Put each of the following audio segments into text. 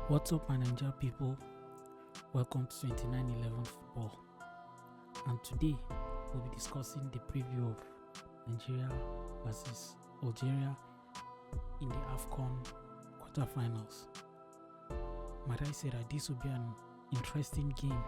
What's up, my Ninja people? Welcome to 2911 Football. And today we'll be discussing the preview of Nigeria versus Algeria in the AFCON quarterfinals. Might I say that this will be an interesting game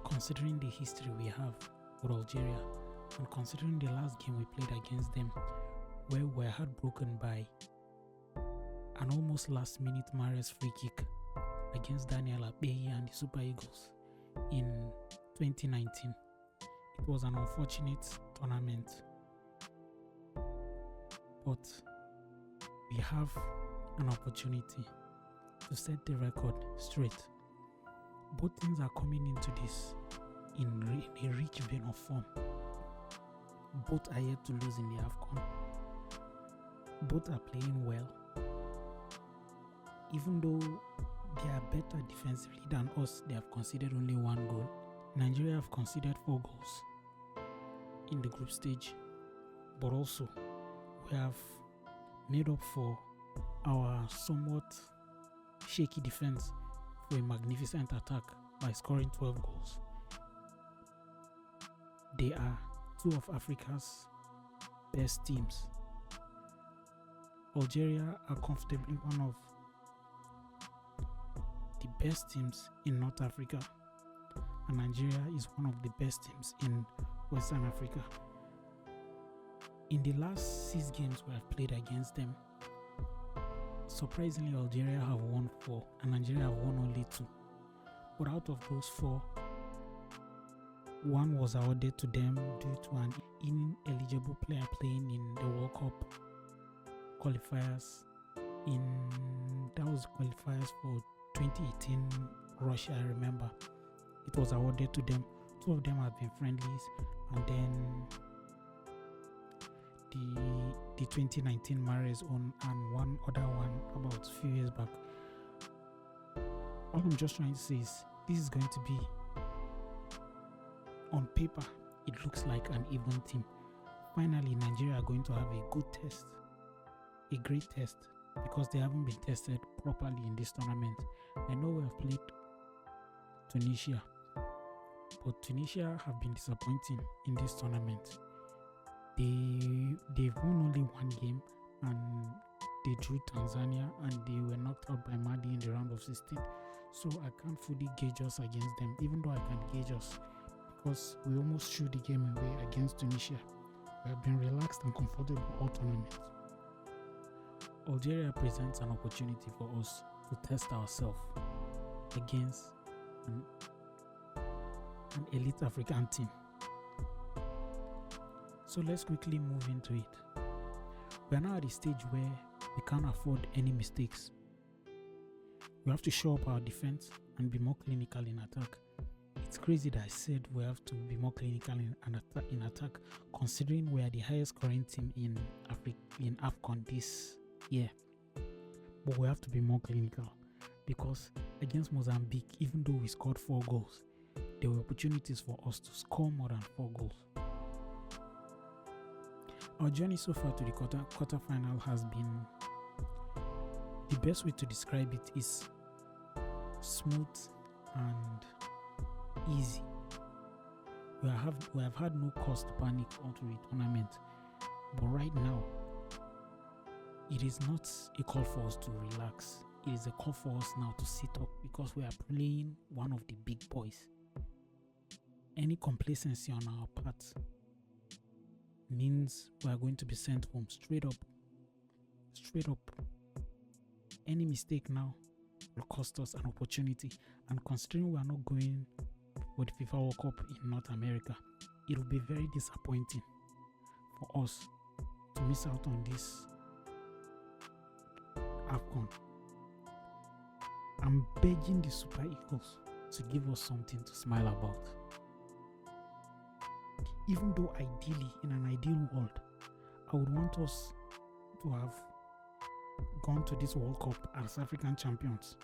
considering the history we have with Algeria and considering the last game we played against them where we were heartbroken by an almost last-minute Mahrez free kick against Daniel Abeyi and the Super Eagles in 2019. It was an unfortunate tournament, but we have an opportunity to set the record straight. Both teams are coming into this in a rich vein of form. Both are yet to lose in the AFCON. Both are playing well. Even though they are better defensively than us, they have conceded only 1 goal. Nigeria have conceded 4 goals in the group stage, but also we have made up for our somewhat shaky defense for a magnificent attack by scoring 12 goals. They are 2 of Africa's best teams. Algeria are comfortably one of the best teams in North Africa, and Nigeria is one of the best teams in Western Africa. In the last 6 games we have played against them, surprisingly Algeria have won 4 and Nigeria have won only 2. But out of those 4, 1 was awarded to them due to an ineligible player playing in the World Cup qualifiers. That was qualifiers for 2018 Russia, I remember. It was awarded to them. 2 of them have been friendlies, and then the 2019 Mahrez on and one other one about a few years back. All I'm just trying to say is this is going to be, on paper, it looks like an even team. Finally, Nigeria are going to have a good test, a great test, because they haven't been tested properly in this tournament. I know we have played Tunisia, but Tunisia have been disappointing in this tournament. They've won only 1 game, and they drew Tanzania, and they were knocked out by Mali in the round of 16. So I can't fully gauge us against them, even though I can gauge us because we almost threw the game away against Tunisia. We have been relaxed and comfortable all tournament. Algeria presents an opportunity for us to test ourselves against an elite African team. So let's quickly move into it. We are now at the stage where we can't afford any mistakes. We have to show up our defense and be more clinical in attack. It's crazy that I said we have to be more clinical in attack, considering we are the highest scoring team in AFCON this year. But we have to be more clinical, because against Mozambique, even though we scored 4 goals, there were opportunities for us to score more than 4 goals. Our journey so far to the quarterfinal has been, the best way to describe it is smooth and easy. We have had no cause to panic all through the tournament, but right now it is not a call for us to relax. It is a call for us now to sit up, because we are playing one of the big boys. Any complacency on our part means we are going to be sent home straight up. Any mistake now will cost us an opportunity, and considering we are not going for the FIFA World Cup in North America, it will be very disappointing for us to miss out on this AFCON. I'm begging the Super Eagles to give us something to smile about. Even though ideally, in an ideal world, I would want us to have gone to this World Cup as African champions.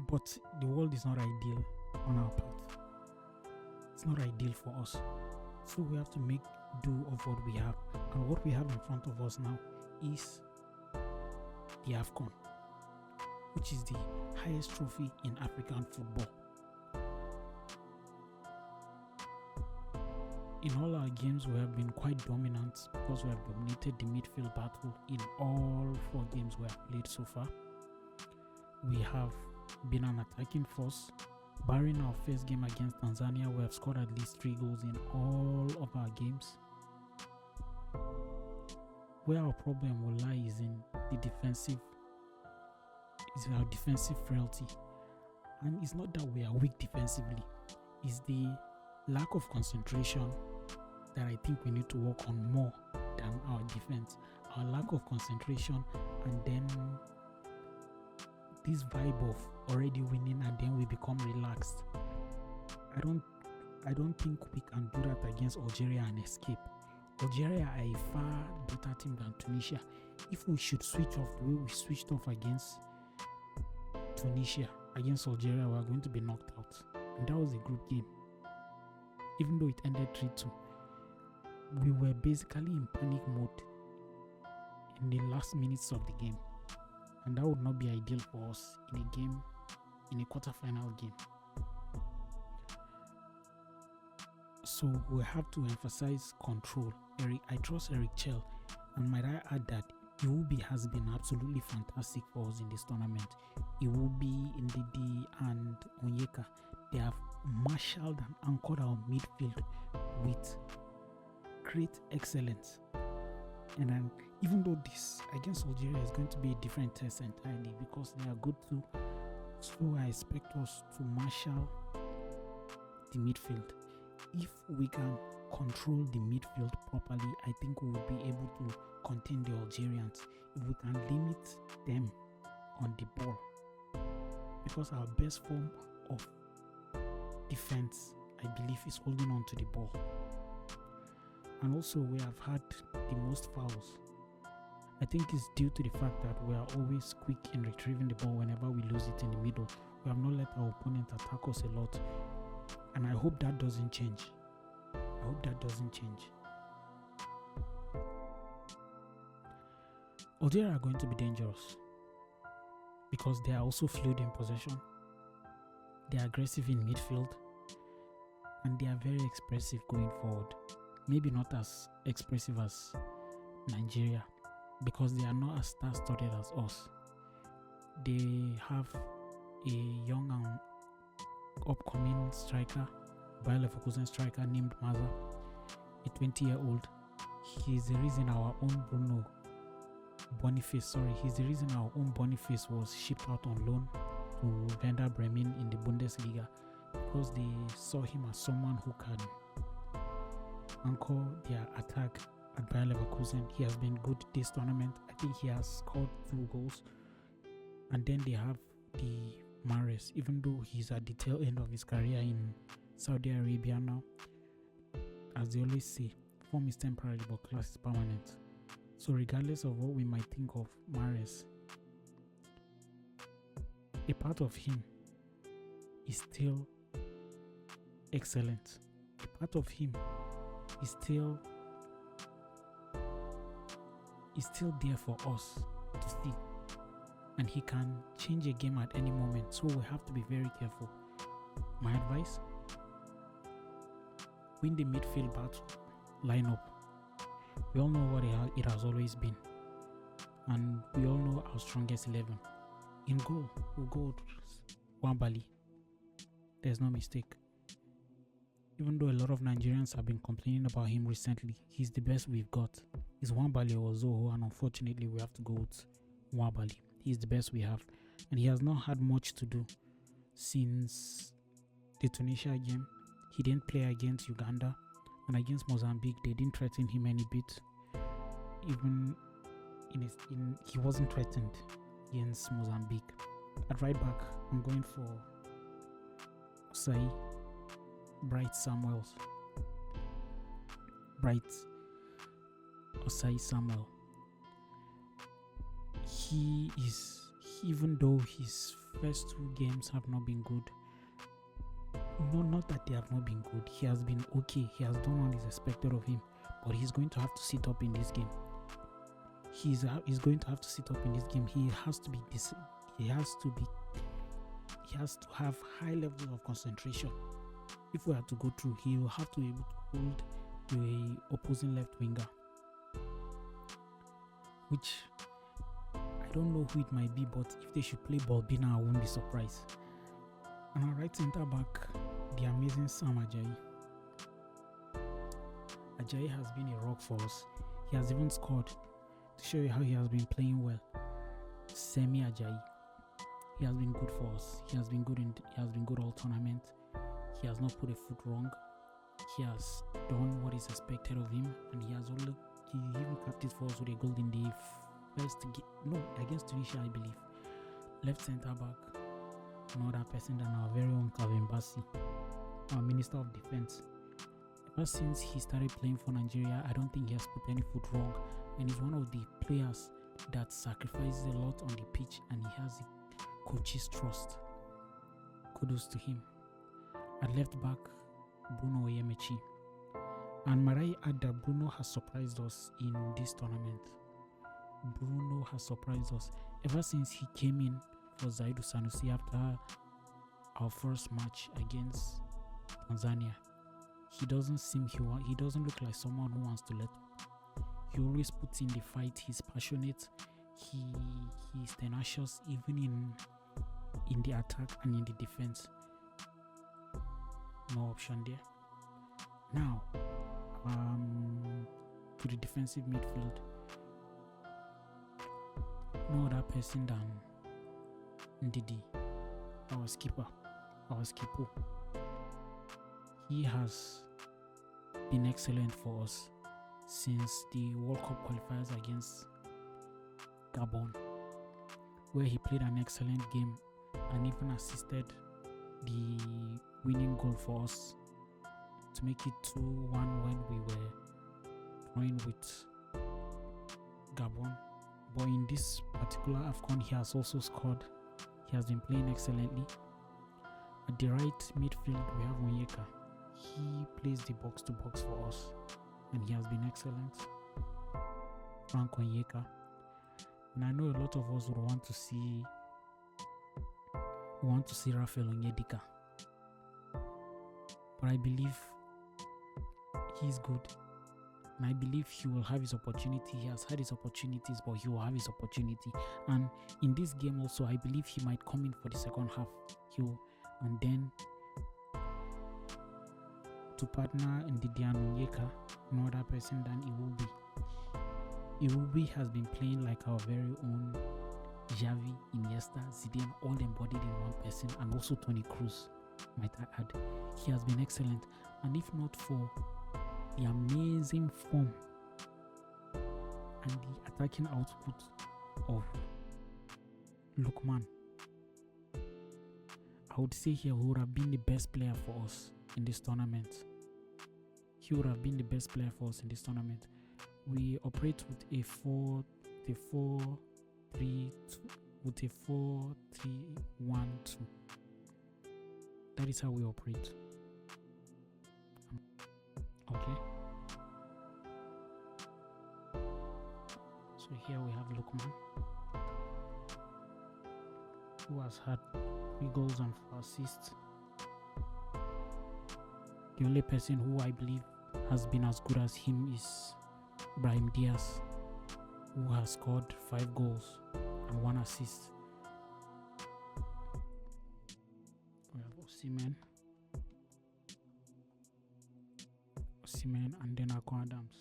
But the world is not ideal on our part. It's not ideal for us. So we have to make do of what we have. And what we have in front of us now is the AFCON. which is the highest trophy in African football. In all our games, we have been quite dominant because we have dominated the midfield battle in all 4 games we have played so far. We have been an attacking force. Barring our first game against Tanzania, we have scored at least 3 goals in all of our games. Where our problem will lie is in our defensive frailty. And it's not that we are weak defensively, it's the lack of concentration that I think we need to work on more than our defense. Our lack of concentration, and then this vibe of already winning and then we become relaxed. I don't think we can do that against Algeria and escape. Algeria are a far better team than Tunisia. If we should switch off the way we switched off against Tunisia, against Algeria, we are going to be knocked out. And that was a group game. Even though it ended 3-2, we were basically in panic mode in the last minutes of the game. And that would not be ideal for us in a quarter-final game. So we have to emphasize control. I trust Eric Chell, and might I add that Iwobi has been absolutely fantastic for us in this tournament. Iwobi, Ndidi, and Onyeka, they have marshaled and anchored our midfield with great excellence. And then, even though this against Algeria is going to be a different test entirely because they are good too, so I expect us to marshal the midfield. If we can control the midfield properly, I think we will be able to contain the Algerians. If we can limit them on the ball, because our best form of defense, I believe, is holding on to the ball. And also, we have had the most fouls. I think it's due to the fact that we are always quick in retrieving the ball whenever we lose it in the middle. We have not let our opponent attack us a lot. And I hope that doesn't change. Algeria are going to be dangerous because they are also fluid in possession. They are aggressive in midfield. And they are very expressive going forward. Maybe not as expressive as Nigeria, because they are not as star-studded as us. They have a young and upcoming striker, Bayer Leverkusen striker named Maza, a 20-year-old. He's the reason our own Boniface was shipped out on loan to Werder Bremen in the Bundesliga, because they saw him as someone who can anchor their attack at Bayer Leverkusen. He has been good this tournament. I think he has scored 2 goals. And then they have the Mahrez, even though he's at the tail end of his career in Saudi Arabia now. As they always say, form is temporary but class is permanent. So regardless of what we might think of Mahrez, a part of him is still excellent. A part of him is still there for us to see, and he can change a game at any moment, so we have to be very careful. My advice: win the midfield battle, line up. We all know what it has always been, and we all know our strongest 11. In goal, we'll go with Nwabali. There's no mistake. Even though a lot of Nigerians have been complaining about him recently, he's the best we've got. It's Nwabali or Zoho, and unfortunately we have to go with Nwabali. He's the best we have, and he has not had much to do since the Tunisia game. He didn't play against Uganda, and against Mozambique they didn't threaten him any bit. Even he wasn't threatened against Mozambique. At right back, I'm going for Osai Samuel. Even though his first 2 games have not been good, not that they have not been good, he has been okay. He has done what is expected of him, but he's going to have to sit up in this game. He's going to have to sit up in this game. He has to He has to have high levels of concentration. If we are to go through, he will have to be able to hold the opposing left winger, which I don't know who it might be, but if they should play Balbina, I won't be surprised. And our right centre back, the amazing Sam Ajayi. Ajayi has been a rock for us. He has even scored, to show you how he has been playing well. Semi Ajayi. He has been good for us. He has been good all tournament. He has not put a foot wrong. He has done what is expected of him, and he even capped it for us with a goal in the first game. Against Tunisia, I believe. Left centre back, no other person than our very own Calvin Bassey, our Minister of Defence. Ever since he started playing for Nigeria, I don't think he has put any foot wrong, and he's one of the players that sacrifices a lot on the pitch, and he has the coach's trust. Kudos to him. At left back, Bruno Oyemechi. And might I add that Bruno has surprised us in this tournament. Bruno has surprised us ever since he came in for Zaidu Sanusi after our first match against Tanzania. He doesn't look like someone who wants to let up. He always puts in the fight. He's passionate. He's tenacious even in the attack and in the defense. No option there. Now, to the defensive midfield. No other person than Ndidi, our skipper. He has been excellent for us since the World Cup qualifiers against Gabon, where he played an excellent game and even assisted the winning goal for us to make it 2-1 when we were drawing with Gabon. But in this particular AFCON, he has also scored. He has been playing excellently. At the right midfield, we have Onyeka. He plays the box-to-box for us, and he has been excellent. Frank Onyeka. And I know a lot of us would want to see Rafael Onyedika. But I believe he's good. And I believe he will have his opportunity. He has had his opportunities, but he will have his opportunity. And in this game also, I believe he might come in for the second half. And then to partner in Didier Onyeka, no other person than Iwobi. Iwobi has been playing like our very own Xavi, Iniesta, Zidane, all embodied in one person, and also Toni Kroos, might I add. He has been excellent. And if not for the amazing form and the attacking output of Lookman, I would say he would have been the best player for us in this tournament. We operate with a 4-3-1-2. That is how we operate. Okay. So here we have Lookman, who has had 3 goals and 4 assists. The only person who I believe has been as good as him is Brahim Diaz, who has scored 5 goals and 1 assist. We have Osimhen and then Akon Adams.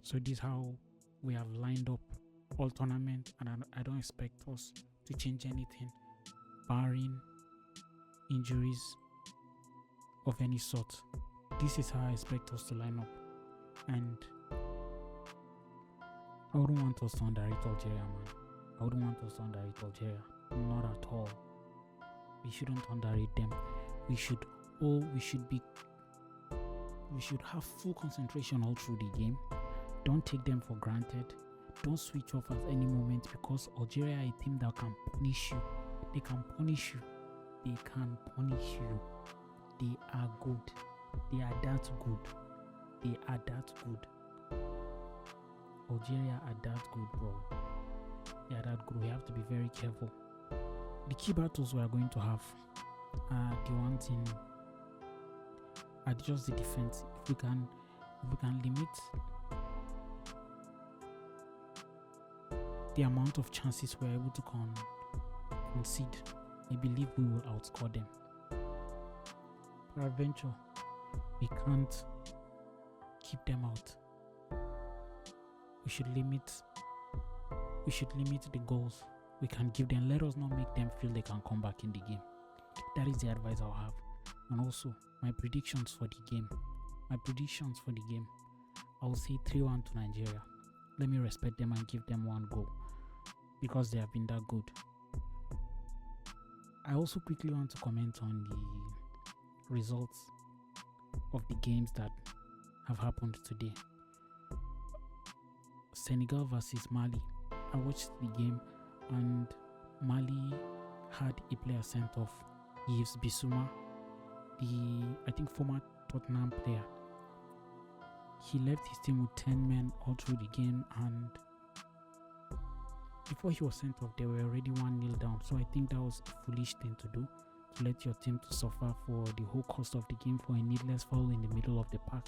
So this is how we have lined up all tournament, and I don't expect us to change anything, barring injuries of any sort. This is how I expect us to line up, and I wouldn't want us to underrate Algeria, man. I wouldn't want us to underrate Algeria, not at all. We shouldn't underrate them. We should have full concentration all through the game. Don't take them for granted. Don't switch off at any moment, because Algeria are a team that can punish you. They can punish you. They are good. They are that good. Algeria are that good, bro. They are that good. We have to be very careful. The key battles we are going to have are the ones in are just the defense. If we can limit the amount of chances we're able to concede, I believe we will outscore them. Peradventure, we can't keep them out. We should limit the goals we can give them. Let us not make them feel they can come back in the game. That is the advice I'll have. And also my predictions for the game. I'll say 3-1 to Nigeria. Let me respect them and give them one goal because they have been that good. I also quickly want to comment on the results of the games that have happened today. Senegal versus Mali. I watched the game and Mali had a player sent off, Yves Bissouma, I think former Tottenham player. He left his team with 10 men all through the game, and before he was sent off, they were already 1-0 down. So I think that was a foolish thing to do, to let your team to suffer for the whole cost of the game for a needless foul in the middle of the park.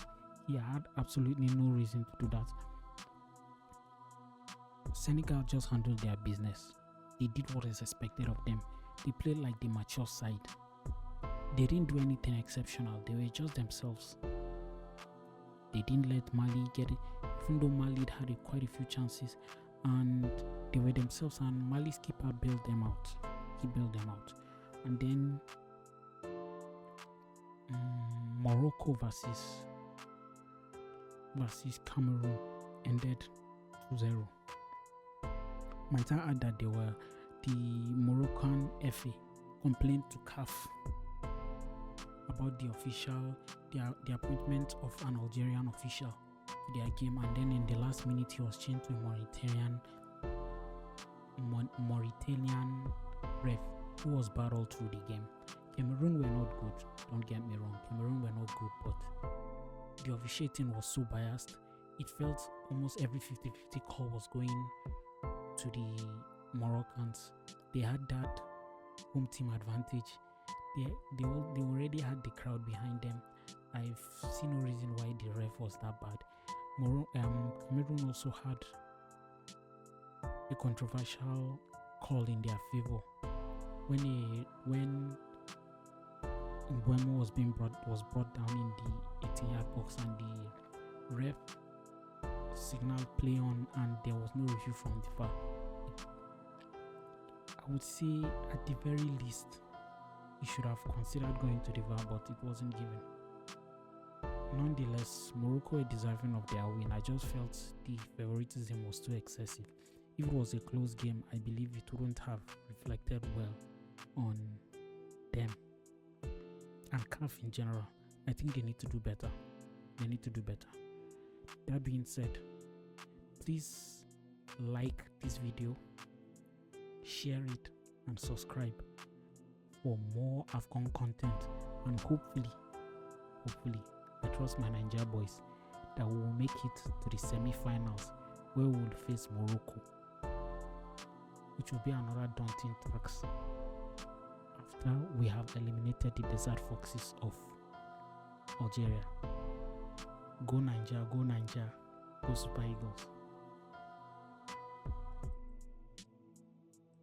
He had absolutely no reason to do that. Senegal just handled their business. They did what is expected of them. They played like the mature side. They didn't do anything exceptional. They were just themselves. They didn't let Mali get it, even though Mali had quite a few chances, and they were themselves, and Mali's keeper bailed them out. He bailed them out. And then Morocco versus Cameroon ended 2-0. Might I add that the Moroccan FA complained to CAF about the appointment of an Algerian official to their game, and then in the last minute he was changed to a Mauritanian ref who was bad all through the game. Cameroon were not good, don't get me wrong. Cameroon were not good, but the officiating was so biased. It felt almost every 50-50 call was going to the Moroccans. They had that home team advantage. They already had the crowd behind them. I've seen no reason why the ref was that bad. Cameroon also had a controversial call in their favor when Mbeumo was brought down in the 18-yard box, and the ref signaled play on, and there was no review from the VAR. I would say at the very least he should have considered going to the VAR, but it wasn't given. Nonetheless, Morocco were deserving of their win. I just felt the favoritism was too excessive. If it was a close game, I believe it wouldn't have reflected well on them and CAF in general. I think they need to do better. That being said, please like this video, share it, and subscribe for more AFCON content, and hopefully I trust my Nigeria boys that we will make it to the semi-finals, where we will face Morocco, which will be another daunting task after we have eliminated the Desert Foxes of Algeria. Go Nigeria, go Super Eagles.